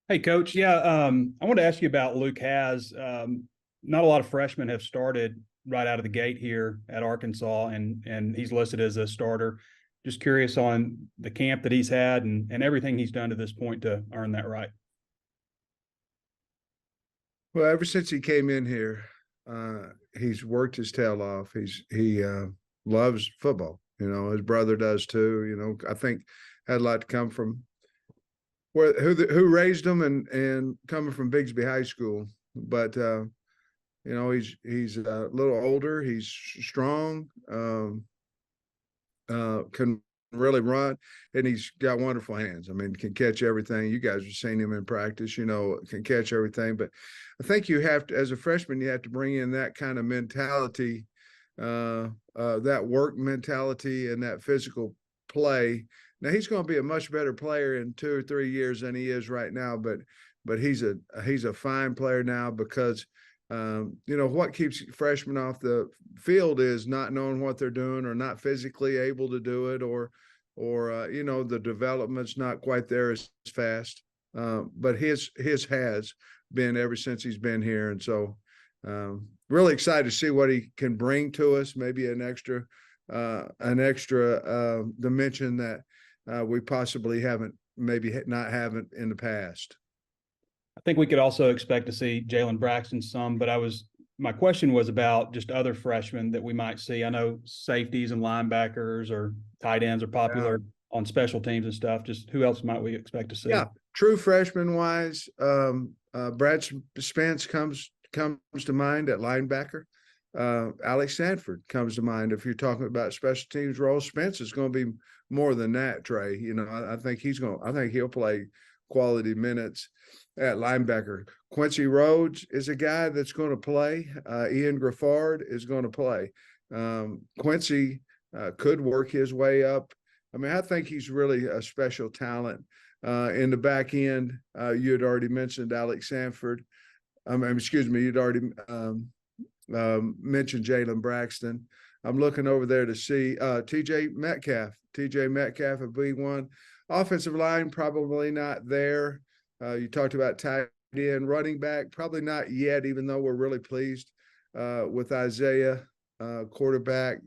Hey, Coach. Yeah, I want to ask you about Luke Has. Not a lot of freshmen have started right out of the gate here at Arkansas, and he's listed as a starter. Just curious on the camp that he's had and everything he's done to this point to earn that right. Well, ever since he came in here, he's worked his tail off. He loves football. His brother does too. I think had a lot to come from who raised him and coming from Bigsby High School. But he's a little older. He's strong. Can really run, and he's got wonderful hands. I mean, can catch everything. You guys have seen him in practice, can catch everything. But I think you have to, as a freshman, you have to bring in that kind of mentality, that work mentality and that physical play. Now he's going to be a much better player in 2 or 3 years than he is right now, but he's a fine player now because what keeps freshmen off the field is not knowing what they're doing or not physically able to do it or the development's not quite there as fast. But his has been ever since he's been here. And so really excited to see what he can bring to us, maybe an extra dimension that we possibly haven't in the past. I think we could also expect to see Jalen Braxton some, but my question was about just other freshmen that we might see. I know safeties and linebackers or tight ends are popular on special teams and stuff. Just who else might we expect to see? Yeah, true freshman wise, Brad Spence comes to mind at linebacker. Alex Sanford comes to mind if you're talking about special teams roles. Spence is going to be more than that, Trey. I think he'll play quality minutes at linebacker. Quincy Rhodes is a guy that's going to play. Ian Griffard is going to play. Quincy could work his way up. I mean, I think he's really a special talent. In the back end, you had already mentioned Alex Sanford. You'd already mentioned Jalen Braxton. I'm looking over there to see TJ Metcalf. TJ Metcalf at B1. Offensive line, probably not there. You talked about tight end, running back, probably not yet, even though we're really pleased with Isaiah. Quarterback,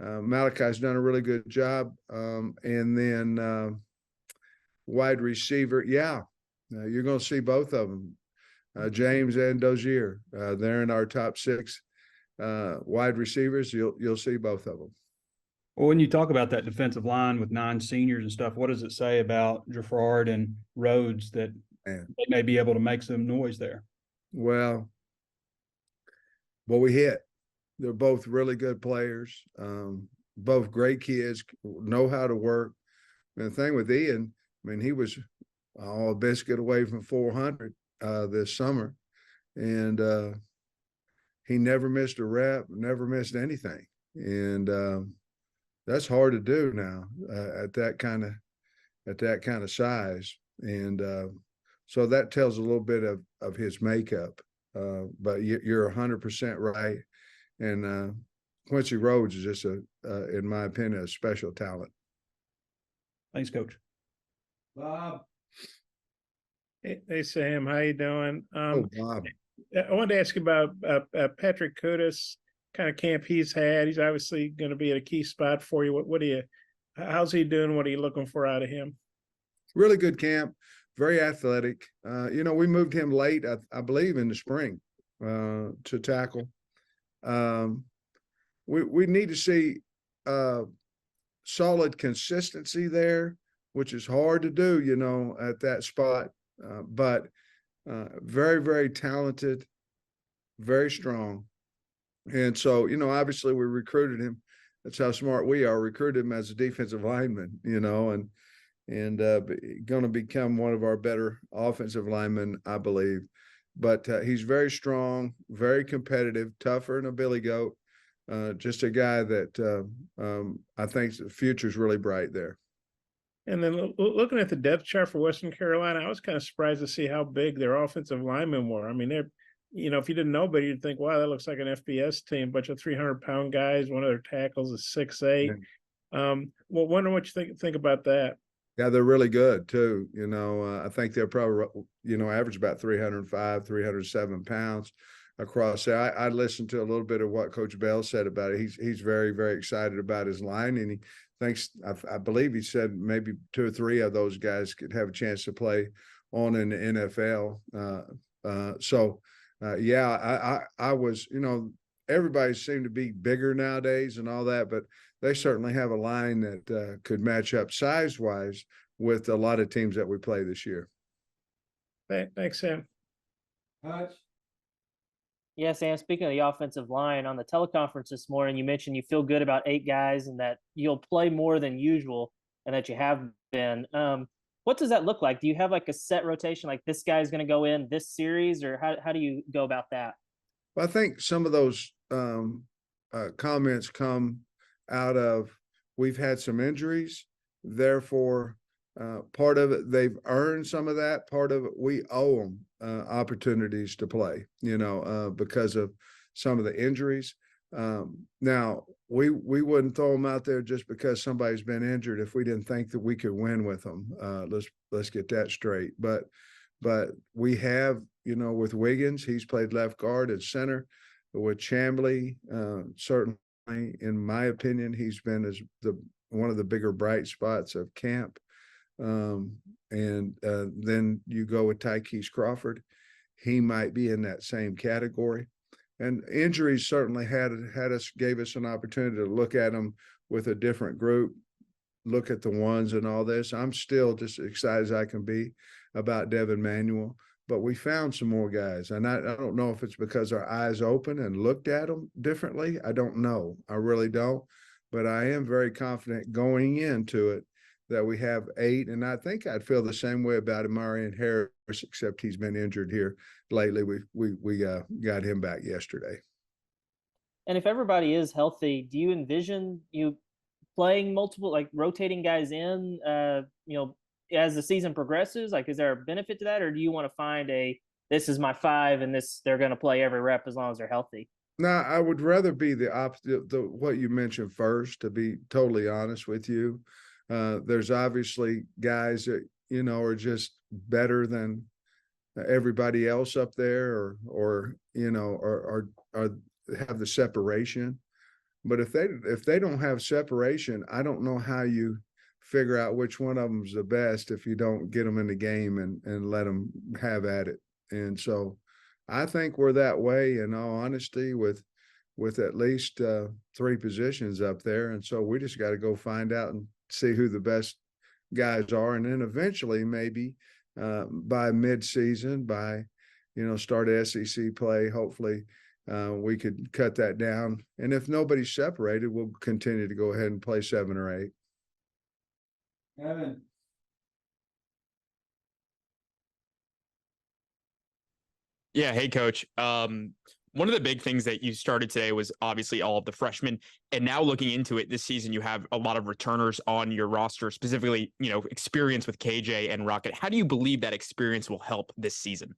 Malachi's done a really good job. And then wide receiver, you're going to see both of them, James and Dozier. They're in our top 6 wide receivers. You'll see both of them. Well, when you talk about that defensive line with 9 seniors and stuff, what does it say about Gifford and Rhodes that they may be able to make some noise there? Well, we hit. They're both really good players, both great kids, know how to work. And the thing with Ian, I mean, he was a biscuit away from 400 this summer, and he never missed a rep, never missed anything. And that's hard to do now at that kind of size, and so that tells a little bit of his makeup. But you're 100% right, and Quincy Rhodes is just in my opinion, a special talent. Thanks, Coach. Bob. Hey Sam, how you doing? Bob. I wanted to ask you about Patrick Kudus. Kind of camp he's had. He's obviously going to be at a key spot for you. How's he doing? What are you looking for out of him? Really good camp, very athletic. We moved him late, I believe, in the spring to tackle. We need to see solid consistency there, which is hard to do, at that spot. But very, very talented, very strong. And so, obviously we recruited him. That's how smart we are. Recruited him as a defensive lineman, and going to become one of our better offensive linemen, I believe. But he's very strong, very competitive, tougher than a billy goat. Just a guy that I think the future is really bright there. And then looking at the depth chart for Western Carolina, I was kind of surprised to see how big their offensive linemen were. I mean, they're, if you didn't know, but you'd think, wow, that looks like an FBS team, bunch of 300-pound guys. One of their tackles is 6'8". Well, wondering what you think about that. Yeah, they're really good too. I think they're probably, average about 305, 307 pounds across there. I listened to a little bit of what Coach Bell said about it. He's very, very excited about his line, and he thinks, I believe he said maybe 2 or 3 of those guys could have a chance to play on in the NFL. Yeah, I was, everybody seemed to be bigger nowadays and all that, but they certainly have a line that could match up size-wise with a lot of teams that we play this year. Thanks, Sam. Yeah, Sam, speaking of the offensive line, on the teleconference this morning, you mentioned you feel good about 8 guys and that you'll play more than usual and that you have been. What does that look like? Do you have like a set rotation, like this guy's going to go in this series, or how do you go about that? Well, I think some of those comments come out of we've had some injuries, therefore part of it they've earned some of that. Part of it we owe them opportunities to play, because of some of the injuries. Now we wouldn't throw them out there just because somebody's been injured if we didn't think that we could win with them. Let's get that straight. But we have, with Wiggins, he's played left guard and center. With Chamblee, certainly, in my opinion, he's been one of the bigger bright spots of camp. And then you go with Tykees Crawford. He might be in that same category. And injuries certainly gave us an opportunity to look at them with a different group, look at the ones and all this. I'm still just as excited as I can be about Devin Manuel, but we found some more guys. And I don't know if it's because our eyes open and looked at them differently. I don't know. I really don't. But I am very confident going into it that we have 8. And I think I'd feel the same way about Amarian Harris, except he's been injured here lately. We got him back yesterday. And if everybody is healthy, do you envision you playing multiple, like rotating guys in, as the season progresses? Like, is there a benefit to that, or do you want to find this is my 5 and they're going to play every rep as long as they're healthy? No, I would rather be the opposite, what you mentioned first, to be totally honest with you. There's obviously guys that, are just better than everybody else up there or have the separation. But if they don't have separation, I don't know how you figure out which one of them is the best if you don't get them in the game and let them have at it. And so I think we're that way, in all honesty, with at least 3 positions up there. And so we just got to go find out and see who the best guys are. And then eventually, maybe by mid-season, by, start SEC play, hopefully we could cut that down. And if nobody's separated, we'll continue to go ahead and play 7 or 8. Evan. Yeah. Hey, Coach. One of the big things that you started today was obviously all of the freshmen. And now looking into it this season, you have a lot of returners on your roster, specifically, experience with KJ and Rocket. How do you believe that experience will help this season?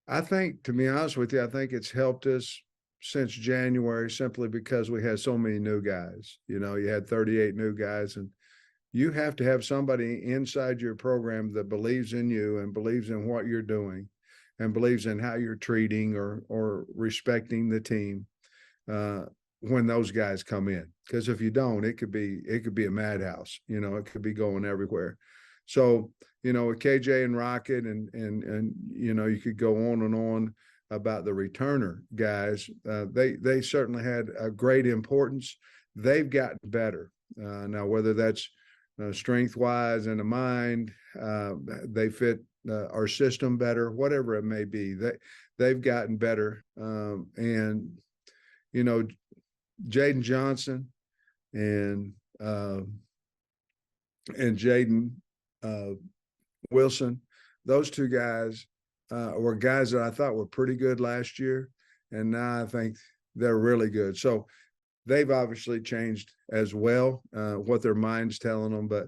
I think, to be honest with you, I think it's helped us since January simply because we had so many new guys. You had 38 new guys, and you have to have somebody inside your program that believes in you and believes in what you're doing and believes in how you're treating or respecting the team when those guys come in. Because if you don't, it could be a madhouse. It could be going everywhere. So, with KJ and Rocket and you could go on and on about the returner guys. They certainly had a great importance. They've gotten better. Now, whether that's strength-wise in the mind, they fit our system better, whatever it may be. They've gotten better. And, Jaden Johnson and Jaden Wilson, those 2 guys were guys that I thought were pretty good last year. And now I think they're really good. So they've obviously changed as well, what their mind's telling them. But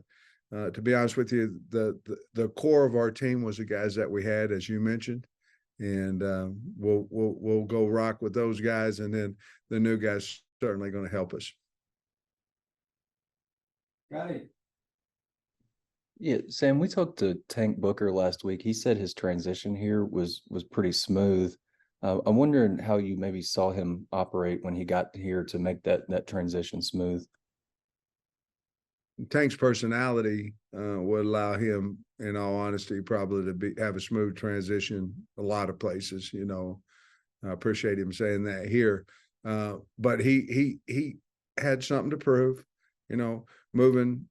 to be honest with you, the core of our team was the guys that we had, as you mentioned, and we'll go rock with those guys, and then the new guys certainly going to help us. Got it. Yeah, Sam, we talked to Tank Booker last week. He said his transition here was pretty smooth. I'm wondering how you maybe saw him operate when he got here to make that transition smooth. Tank's personality would allow him, in all honesty, probably to have a smooth transition a lot of places. You know, I appreciate him saying that here, but he had something to prove. You know, going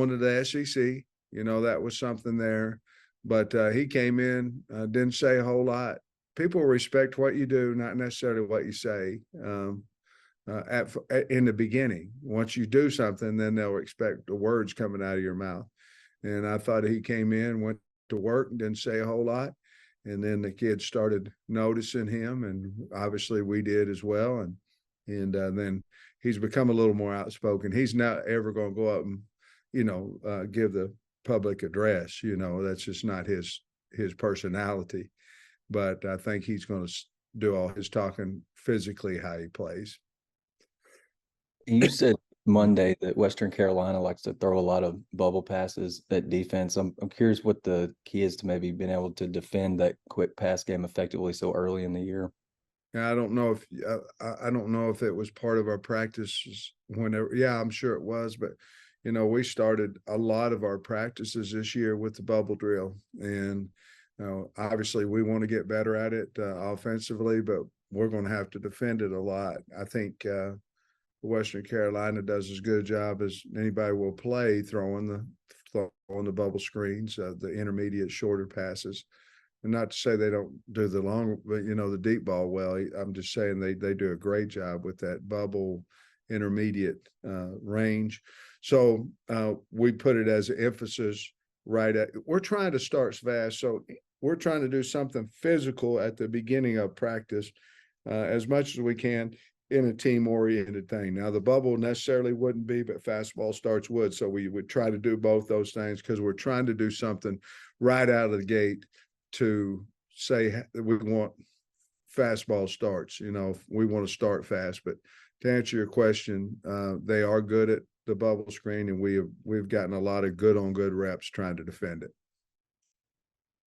to the SEC. You know, that was something there, but he came in, didn't say a whole lot. People respect what you do, not necessarily what you say. In the beginning, once you do something, then they'll expect the words coming out of your mouth. And I thought he came in, went to work, and didn't say a whole lot. And then the kids started noticing him, and obviously we did as well. And then he's become a little more outspoken. He's not ever going to go up and, give the public address. You know, that's just not his personality. But I think he's going to do all his talking physically how he plays. You said Monday that Western Carolina likes to throw a lot of bubble passes at defense. I'm curious what the key is to maybe being able to defend that quick pass game effectively so early in the year. I don't know if it was part of our practices whenever. Yeah, I'm sure it was, but we started a lot of our practices this year with the bubble drill, and obviously we want to get better at it offensively, but we're going to have to defend it a lot. I think Western Carolina does as good a job as anybody will play throwing the bubble screens, the intermediate, shorter passes. And not to say they don't do the long, but the deep ball well. I'm just saying they do a great job with that bubble intermediate range. So we put it as an emphasis we're trying to start fast. So we're trying to do something physical at the beginning of practice as much as we can in a team-oriented thing. Now, the bubble necessarily wouldn't be, but fastball starts would. So we would try to do both those things because we're trying to do something right out of the gate to say that we want fastball starts. We want to start fast. But to answer your question, they are good at the bubble screen, and we've gotten a lot of good reps trying to defend it.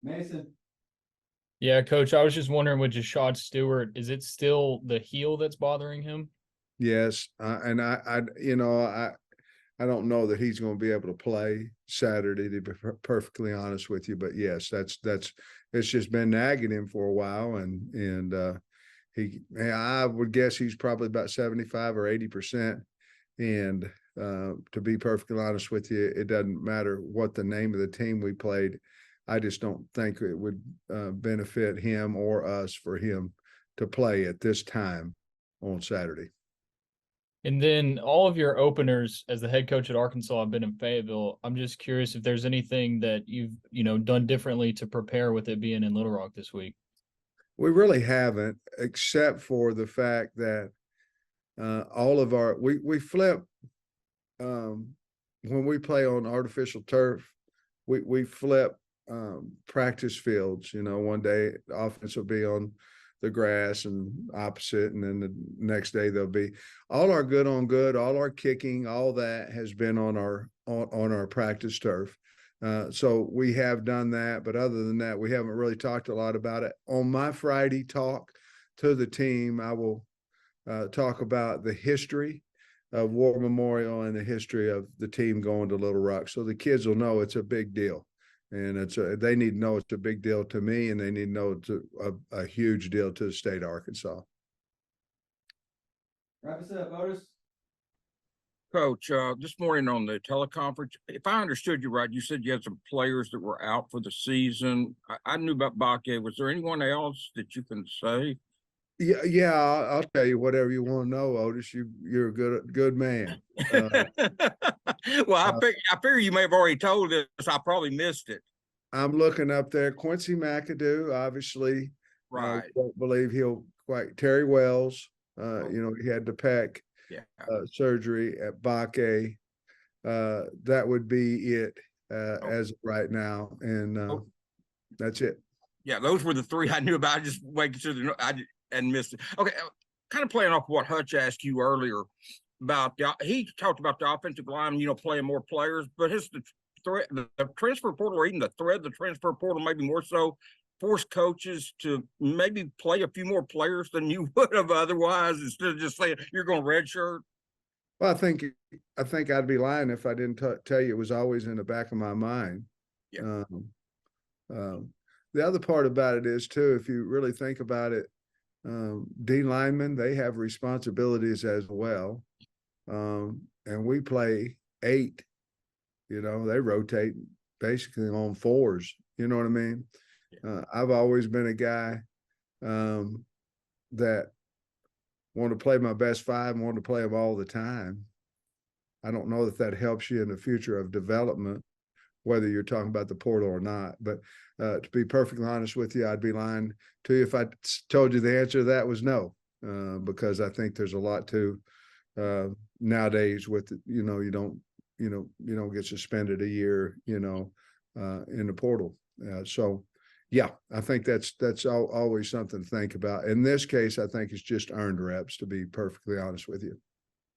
Mason. Yeah, Coach, I was just wondering with Jashad Stewart, is it still the heel that's bothering him? Yes, and I don't know that he's going to be able to play Saturday, to be perfectly honest with you. But yes, it's just been nagging him for a while, and I would guess he's probably about 75 or 80%. And to be perfectly honest with you, it doesn't matter what the name of the team we played. I just don't think it would benefit him or us for him to play at this time on Saturday. And then all of your openers as the head coach at Arkansas have been in Fayetteville. I'm just curious if there's anything that you've, done differently to prepare with it being in Little Rock this week. We really haven't, except for the fact that all of we flip when we play on artificial turf, we flip practice fields. One day the offense will be on the grass and opposite, and then the next day they'll be all our good on good, all our kicking, all that has been on our practice turf. So we have done that, but other than that, we haven't really talked a lot about it. On my Friday talk to the team, I will talk about the history of War Memorial and the history of the team going to Little Rock, so the kids will know it's a big deal. And they need to know it's a big deal to me, and they need to know it's a huge deal to the state of Arkansas. Wrap us up, Otis. Coach, this morning on the teleconference, if I understood you right, you said you had some players that were out for the season. I knew about Bakke. Was there anyone else that you can say? Yeah, I'll tell you whatever you want to know, Otis. You're a good man. Well, I figure you may have already told us. I probably missed it. I'm looking up there. Quincy McAdoo, obviously. Right. Don't believe he'll quite. Terry Wells, he had the pec surgery at Bakke. That would be it as of right now, and that's it. Yeah, those were the three I knew about. I just making sure I and missed it. Okay, kind of playing off what Hutch asked you earlier about he talked about the offensive line, playing more players, but his threat, the transfer portal, or even the thread of the transfer portal, maybe more so, force coaches to maybe play a few more players than you would have otherwise, instead of just saying you're going redshirt? Well, I think I'd be lying if I didn't tell you it was always in the back of my mind. Yeah. The other part about it is too, if you really think about it, D linemen, they have responsibilities as well. And we play 8, you know, they rotate basically on 4s. You know what I mean? I've always been a guy that wanted to play my best 5 and wanted to play them all the time. I don't know if that helps you in the future of development, whether you're talking about the portal or not. But to be perfectly honest with you, I'd be lying to you if I told you the answer to that was no, because I think there's a lot to nowadays with, you know, you don't get suspended a year, you know, in the portal. So yeah, I think that's always something to think about. In this case, I think it's just earned reps, to be perfectly honest with you.